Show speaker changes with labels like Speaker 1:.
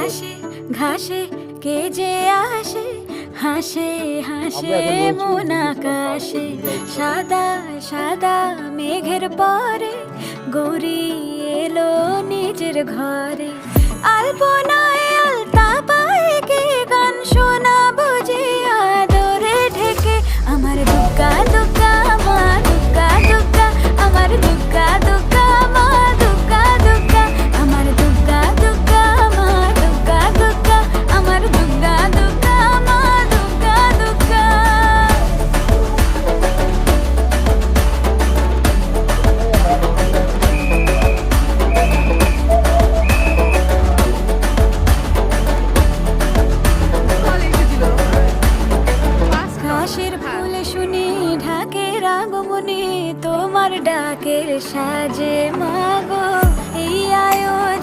Speaker 1: ঘাসে ঘাসে কে যে আসে, হাসে হাসে মন আকাশে। সাদা সাদা মেঘের পরে গৌরী এলো নিজের ঘরে। আলপনায় আলতা পায়ে কে গান শোনাবো যে আদরে ঢেকে। আমার দুগ্গা দুগ্গা মা দুগ্গা দুগ্গা, আমার দুগ্গা